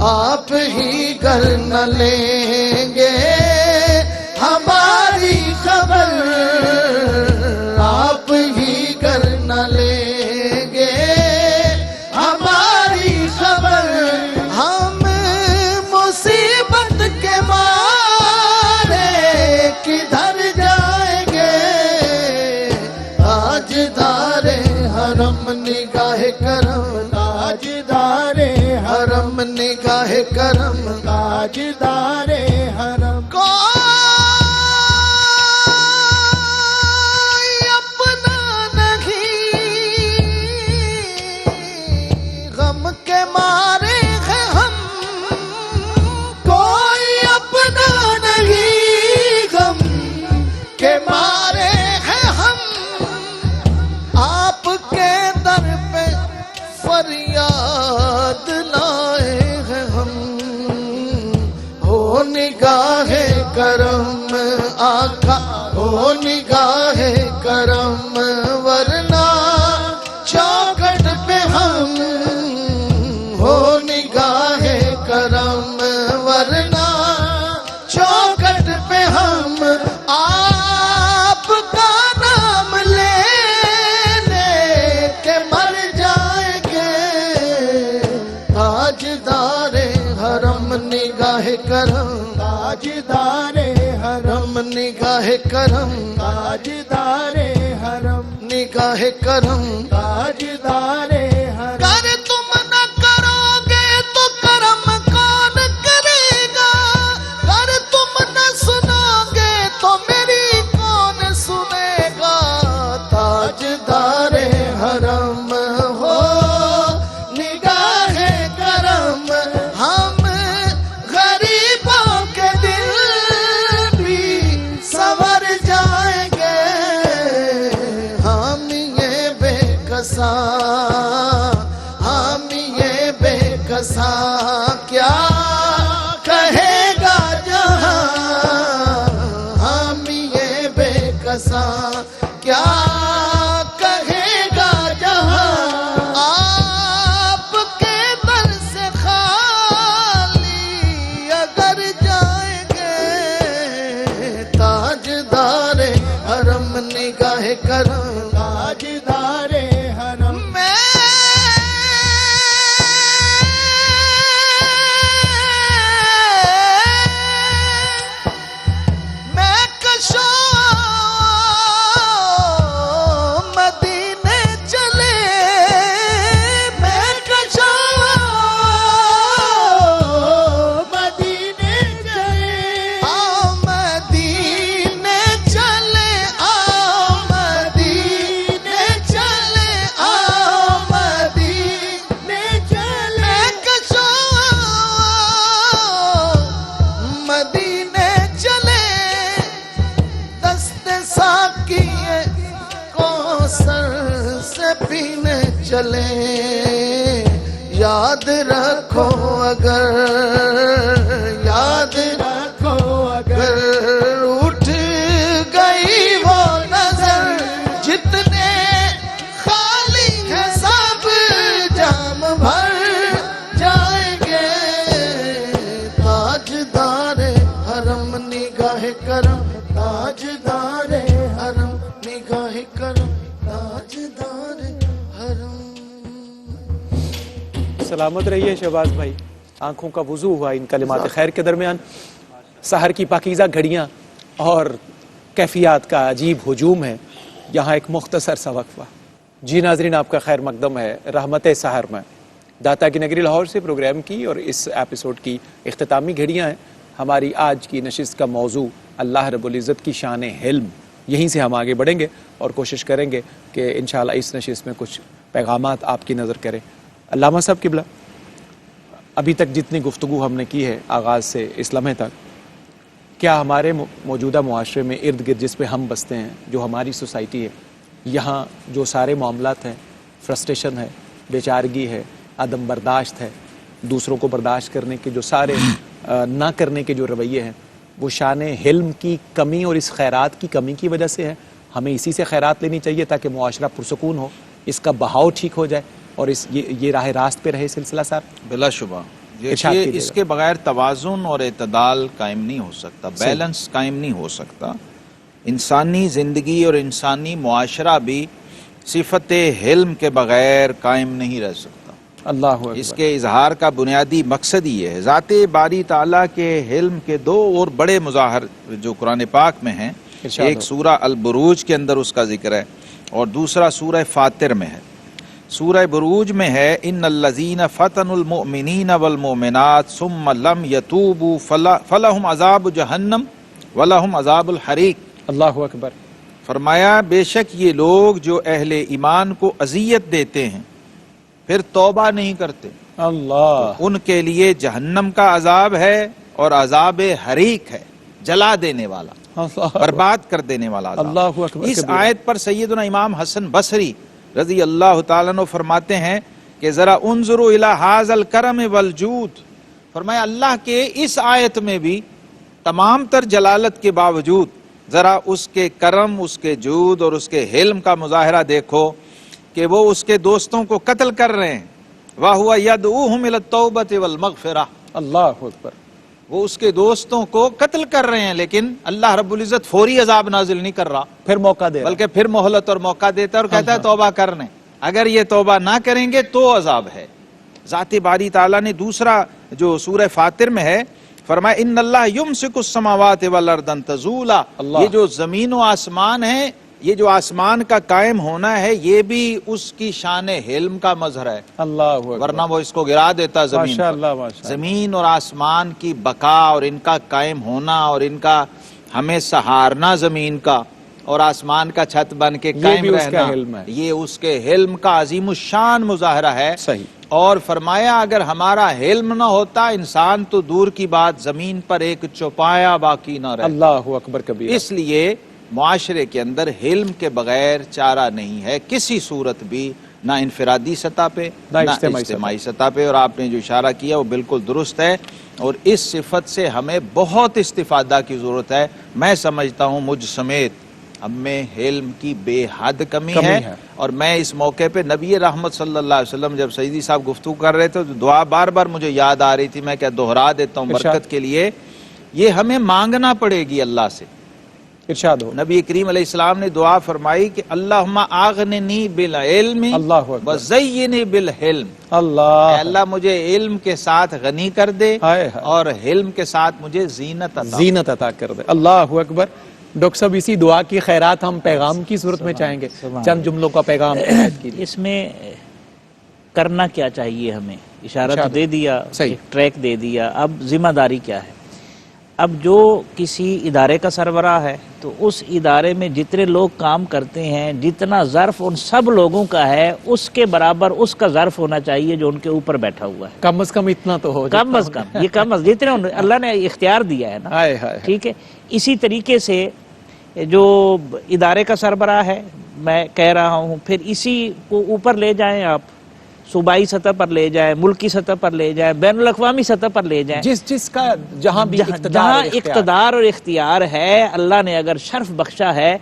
آپ ہی گر نہ لیں گے ہماری خبر، آپ ہی گر نہ لیں گے ہماری خبر، ہم مصیبت کے مارے کدھر جائیں گے، تاجدار حرم نگاہ کرم تاجدار حرم نگاہ کرم تاجدار حرم، فریاد لائے ہیں ہم، ہو نگاہ کرم آقا ہو نگاہ کرم، ورنہ چوکھٹ پہ ہم، ہو نگاہ کرم ورنہ چوکھٹ پہ ہم، آپ کا نام لینے کے مر جائیں گے، تاجدار حرم نگاہ کرم تاجدار حرم نگاہ کرم تاجدار حرم نگاہ کرم تاجدار حرم، گر تم نہ کرو رساں کیا کہے گا جہاں آپ کے در سے خالی اگر جائیں گے تاجدار حرم نگاہ کرم تاجدار حرم چلیں یاد رکھو اگر یاد رکھو اگر اٹھ گئی وہ نظر جتنے خالی ہیں سب جام بھر جائیں گے تاجدار حرم نگاہ کرم تاجدار حرم نگاہ کرم تاجدار حرم. سلامت رہیے شہباز بھائی. آنکھوں کا وضو ہوا ان کلمات خیر کے درمیان. سحر کی پاکیزہ گھڑیاں اور کیفیات کا عجیب ہجوم ہے. یہاں ایک مختصر سا وقفہ. جی ناظرین، آپ کا خیر مقدم ہے رحمت سحر میں. داتا کی نگری لاہور سے پروگرام کی اور اس ایپیسوڈ کی اختتامی گھڑیاں ہیں. ہماری آج کی نشست کا موضوع اللہ رب العزت کی شان حلم. یہیں سے ہم آگے بڑھیں گے اور کوشش کریں گے کہ انشاءاللہ اس نشست میں کچھ پیغامات آپ کی نظر کریں. علامہ صاحب قبلہ، ابھی تک جتنی گفتگو ہم نے کی ہے آغاز سے اس لمحے تک، کیا ہمارے موجودہ معاشرے میں ارد گرد جس پہ ہم بستے ہیں، جو ہماری سوسائٹی ہے، یہاں جو سارے معاملات ہیں، فرسٹریشن ہے، بیچارگی ہے، عدم برداشت ہے، دوسروں کو برداشت کرنے کے جو سارے نہ کرنے کے جو رویے ہیں، وہ شان حلم کی کمی اور اس خیرات کی کمی کی وجہ سے ہے؟ ہمیں اسی سے خیرات لینی چاہیے تاکہ معاشرہ پرسکون ہو، اس کا بہاؤ ٹھیک ہو جائے اور یہ راہ راست پہ رہے سلسلہ صاحب. بلا شبہ اس کے بغیر توازن اور اعتدال قائم نہیں ہو سکتا، بیلنس قائم نہیں ہو سکتا. انسانی زندگی اور انسانی معاشرہ بھی صفت حلم کے بغیر قائم نہیں رہ سکتا. اللہ اکبر. اس کے اظہار کا بنیادی مقصد یہ ہے. ذات باری تعالیٰ کے حلم کے دو اور بڑے مظاہر جو قرآن پاک میں ہیں، ایک سورہ البروج کے اندر اس کا ذکر ہے اور دوسرا سورہ فاطر میں ہے. سورہ بروج میں ہے ان الذین فتنوا المؤمنین والمؤمنات ثم لم یتوبوا فلہم عذاب جہنم ولہم عذاب الحریق. اللہ اکبر. فرمایا بے شک یہ لوگ جو اہل ایمان کو اذیت دیتے ہیں پھر توبہ نہیں کرتے، اللہ، ان کے لیے جہنم کا عذاب ہے اور عذاب حریق ہے، جلا دینے والا، برباد کر دینے والا عذاب. اللہ اکبر. اس آیت پر سیدنا امام حسن بصری رضی اللہ تعالیٰ عنہ فرماتے ہیں کہ ذرا انظروا الی ھذا الکرم والجود. فرمایا اللہ کے اس آیت میں بھی تمام تر جلالت کے باوجود ذرا اس کے کرم، اس کے جود اور اس کے حلم کا مظاہرہ دیکھو کہ وہ اس کے دوستوں کو قتل کر رہے ہیں. وَهُوَ يَدْعُوهُمْ إِلَى التَّوْبَةِ وَالْمَغْفِرَةِ. اللہ اکبر. وہ اس کے دوستوں کو قتل کر رہے ہیں لیکن اللہ رب العزت فوری عذاب نازل نہیں کر رہا، پھر موقع دے رہا، بلکہ پھر مہلت اور موقع دیتا ہے اور کہتا ہے توبہ کرنے. اگر یہ توبہ نہ کریں گے تو عذاب ہے. ذات باری تعالیٰ نے دوسرا جو سورہ فاطر میں ہے فرمایا ان اللہ یمسک السماوات والارض ان تزولا. یہ جو زمین و آسمان ہے، یہ جو آسمان کا قائم ہونا ہے، یہ بھی اس کی شان حلم کا مظہر ہے. اللہ اکبر. ورنہ وہ اس کو گرا دیتا زمین ماشاء اللہ، ماشاء اللہ. زمین اور آسمان کی بقا اور ان کا قائم ہونا اور ان کا ہمیں سہارنا زمین کا اور آسمان کا چھت بن کے قائم بھی اس کا رہنا، حلم ہے. یہ اس کے حلم کا عظیم الشان مظاہرہ ہے. صحیح. اور فرمایا اگر ہمارا حلم نہ ہوتا انسان تو دور کی بات زمین پر ایک چوپایا باقی نہ رہتا. اللہ اکبر کبیر. اس لیے معاشرے کے اندر حلم کے بغیر چارہ نہیں ہے کسی صورت بھی، نہ انفرادی سطح پہ نہ اجتماعی سطح پہ. اور آپ نے جو اشارہ کیا وہ بالکل درست ہے اور اس صفت سے ہمیں بہت استفادہ کی ضرورت ہے. میں سمجھتا ہوں مجھ سمیت ہم میں علم کی بے حد کمی ہے. اور میں اس موقع پہ نبی رحمت صلی اللہ علیہ وسلم جب سیدی صاحب گفتگو کر رہے تھے تو دعا بار بار مجھے یاد آ رہی تھی، میں کیا دہرا دیتا ہوں برکت کے لیے. یہ ہمیں مانگنا پڑے گی اللہ سے. ارشاد ہو. نبی کریم علیہ السلام نے دعا فرمائی کہ اللہم اغننی بالعلم وزینی بالحلم. اللہ مجھے علم کے ساتھ غنی کر دے اور حلم کے ساتھ مجھے زینت عطا کر دے. اللہ اکبر. ڈاکٹر صاحب اسی دعا کی خیرات ہم پیغام کی صورت میں چاہیں گے، چند جملوں کا پیغام. اس میں کرنا کیا چاہیے ہمیں؟ اشارہ تو دے دیا، ایک ٹریک دے دیا. اب ذمہ داری کیا ہے؟ اب جو کسی ادارے کا سربراہ ہے تو اس ادارے میں جتنے لوگ کام کرتے ہیں، جتنا ظرف ان سب لوگوں کا ہے اس کے برابر اس کا ظرف ہونا چاہیے جو ان کے اوپر بیٹھا ہوا ہے. کم از کم اتنا تو ہو. کم از کم یہ کم از جتنے اللہ نے اختیار دیا ہے نا. ٹھیک ہے. اسی طریقے سے جو ادارے کا سربراہ ہے، میں کہہ رہا ہوں، پھر اسی کو اوپر لے جائیں آپ، صوبائی سطح پر لے جائیں، ملکی سطح پر لے جائیں، بین الاقوامی سطح پر لے جائیں. جس کا جہاں بھی اقتدار اور اختیار ہے، اللہ نے اگر شرف بخشا ہے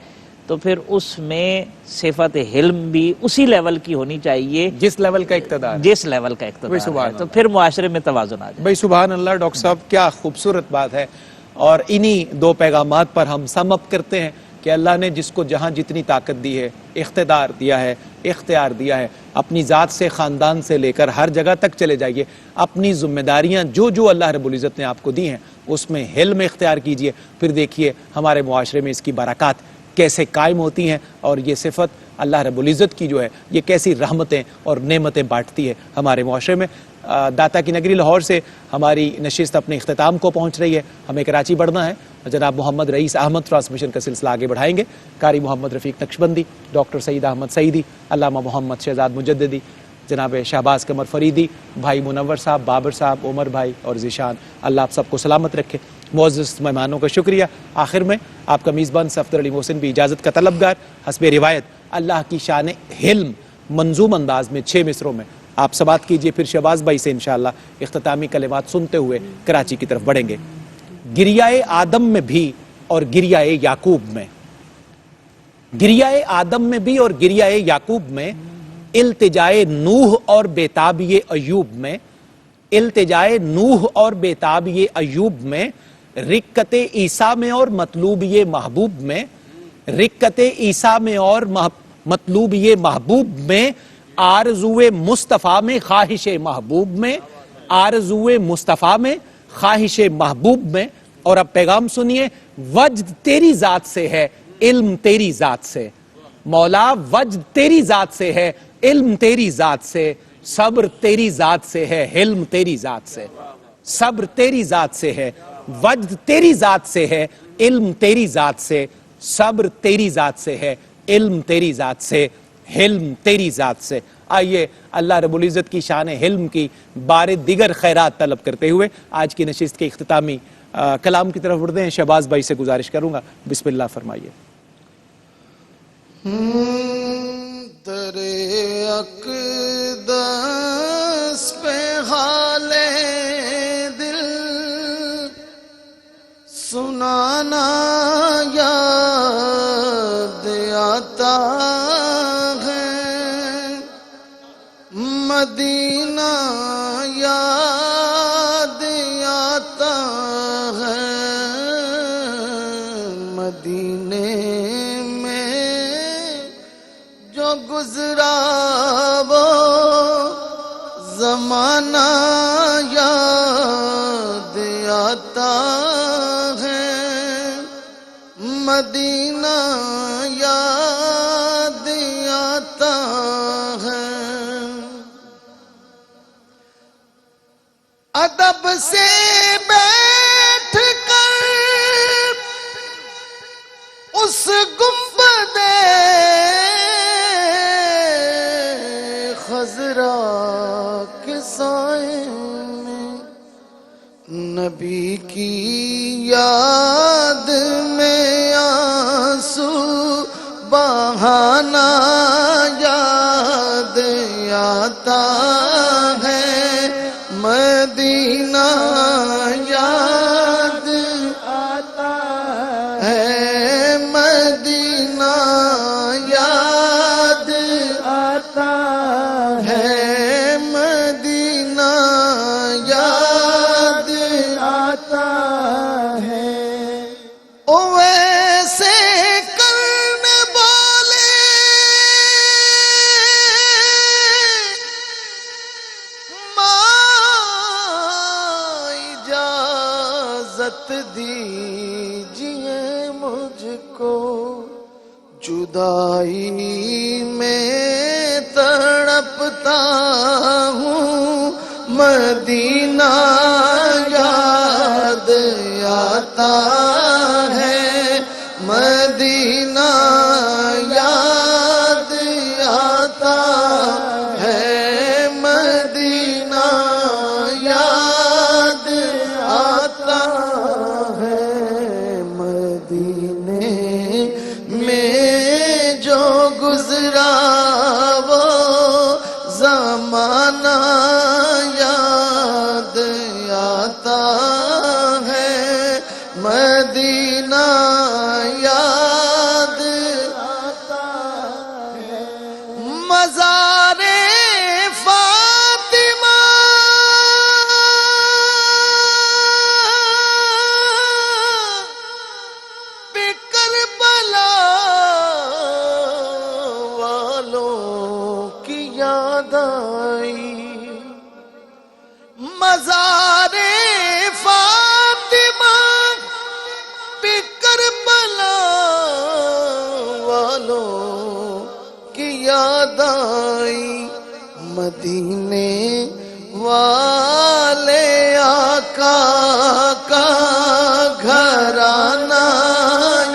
تو پھر اس میں صفت حلم بھی اسی لیول کی ہونی چاہیے جس لیول کا اقتدار ہے، تو پھر معاشرے میں توازن آ جائے. بھائی سبحان اللہ. ڈاکٹر صاحب کیا خوبصورت بات ہے. اور انہی دو پیغامات پر ہم سم اپ کرتے ہیں کہ اللہ نے جس کو جہاں جتنی طاقت دی ہے، اقتدار دیا ہے، اختیار دیا ہے، اپنی ذات سے، خاندان سے لے کر ہر جگہ تک چلے جائیے. اپنی ذمہ داریاں جو اللہ رب العزت نے آپ کو دی ہیں اس میں حلم اختیار کیجئے. پھر دیکھیے ہمارے معاشرے میں اس کی برکات کیسے قائم ہوتی ہیں، اور یہ صفت اللہ رب العزت کی جو ہے یہ کیسی رحمتیں اور نعمتیں بانٹتی ہے ہمارے معاشرے میں. داتا کی نگری لاہور سے ہماری نشست اپنے اختتام کو پہنچ رہی ہے. ہمیں کراچی بڑھنا ہے. جناب محمد رئیس احمد ٹرانسمیشن کا سلسلہ آگے بڑھائیں گے. قاری محمد رفیق نقشبندی، ڈاکٹر سعید احمد سعیدی، علامہ محمد شہزاد مجددی، جناب شہباز قمر فریدی، بھائی منور صاحب، بابر صاحب، عمر بھائی اور ذیشان. اللہ آپ سب کو سلامت رکھے. معزز مہمانوں کا شکریہ. آخر میں آپ کا میزبان صفدر علی محسن بھی اجازت کا طلبگار. حسب روایت اللہ کی شان حلم منظوم انداز میں 6 مصروں میں آپ سماعت کیجئے. پھر شہباز بھائی سے انشاءاللہ اختتامی کلمات سنتے ہوئے کراچی کی طرف بڑھیں گے. گریائے آدم میں بھی اور گریائے یعقوب میں، گریائے آدم میں بھی اور گریائے یعقوب میں، التجائے نوح اور بیتابی ایوب میں، التجائے نوح اور بیتابی ایوب میں، رکت عیسیٰ میں اور مطلوب یہ محبوب میں، رکت عیسیٰ میں اور مطلوب یہ محبوب میں، آرزوئے مصطفیٰ میں خواہش محبوب میں، آرزوئے مصطفیٰ میں خواہش محبوب میں. اور اب پیغام سنیے. وجد تیری ذات سے ہے، علم تیری ذات سے. مولا وجد تیری ذات سے ہے، علم تیری ذات سے. صبر تیری ذات سے ہے، علم تیری ذات سے. صبر تیری ذات سے ہے، وجد تیری ذات سے ہے، علم تیری ذات سے. صبر تیری ذات سے ہے، علم تیری ذات سے، حلم تیری ذات سے. آئیے اللہ رب العزت کی شان حلم کی بار دیگر خیرات طلب کرتے ہوئے آج کی نشست کے اختتامی کلام کی طرف بڑھتے ہیں. شہباز بھائی سے گزارش کروں گا، بسم اللہ فرمائیے. درے اقدس پہ حال دل سنانا یاد آتا ہے، مدینہ یاد آتا ہے، مدینے میں جو گزرا وہ زمانہ یاد آتا ہے، مدینہ یاد آتا ہے. ادب سے بیٹھ کر اس گنبد خضرا کے سائے میں، نبی کی یاد میں آنسو بہانا یاد آتا ہے، مدینہ یاد آتا ہے، مدینہ وقت دیجیے مجھ کو، جدائی میں تڑپتا ہوں، مدینہ یاد آتا ہے، مدینہ یاد آتا ہے، مدینہ یاد آتا ہے، مدینے میں جو گزرا وہ زمانہ یاد آتا ہے، مدینہ یاد آتا ہے، مزار فاطمہ پہ کربلا والوں کی یاد آئی، مزار فاطمہ پہ کربلا والوں کی یاد آئی، مدینے والے آقا کا گھرانہ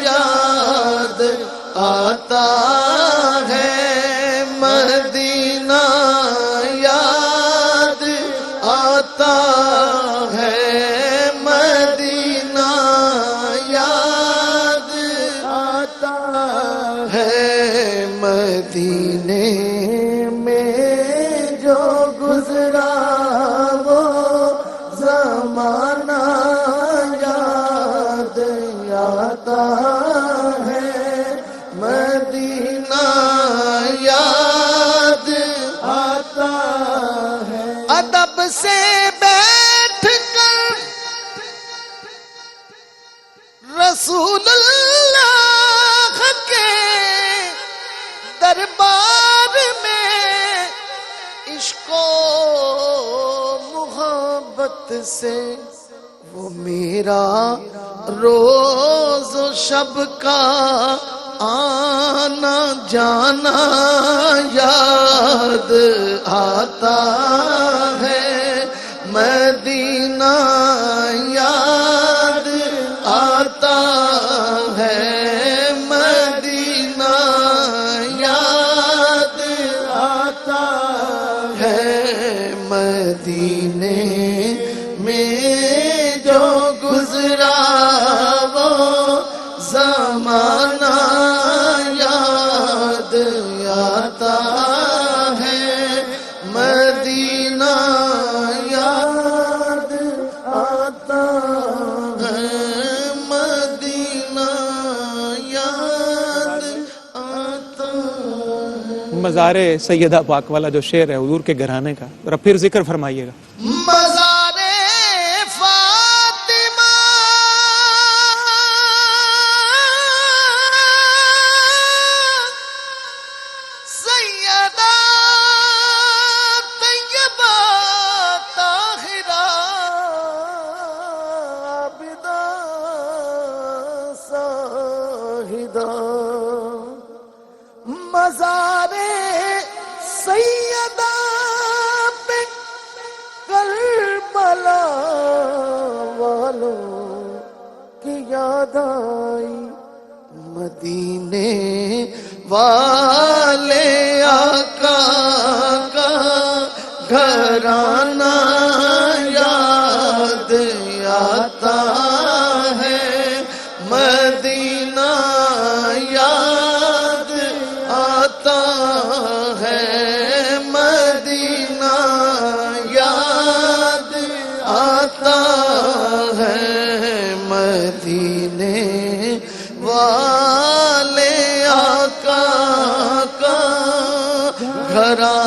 یاد آتا ہے، مدینہ یاد آتا ہے، مدینہ یاد آتا ہے، مدینے میں جو گزرا وہ زمانہ یاد آتا ہے، مدینہ یاد آتا ہے، ادب سے بیٹھ کر رسول اللہ کے دربار میں عشق و محبت سے وہ میرا روز و شب کا آنا جانا یاد آتا ہے، مدینہ یاد آتا ہے، مدینہ یاد آتا ہے، مدینے میں جو گزرا وہ زمانہ یاد آتا ہے، مدینہ یاد آتا ہے، مدینہ یاد آتا ہے۔ مزار سیدہ پاک والا جو شعر ہے حضور کے گھرانے کا، ذرا پھر ذکر فرمائیے گا۔ مزار فاطمہ سیدہ طیبہ طاہرہ عابدہ زاہدہ، مزار سیدہ پہ کربلا والوں کی یاد آئی، مدینے والے آقا کا گھرانہ یاد آتا ہے، مدینہ یاد آتا ہے، مدینہ یاد آتا ہے، مدینے والے آقا کا گھرانہ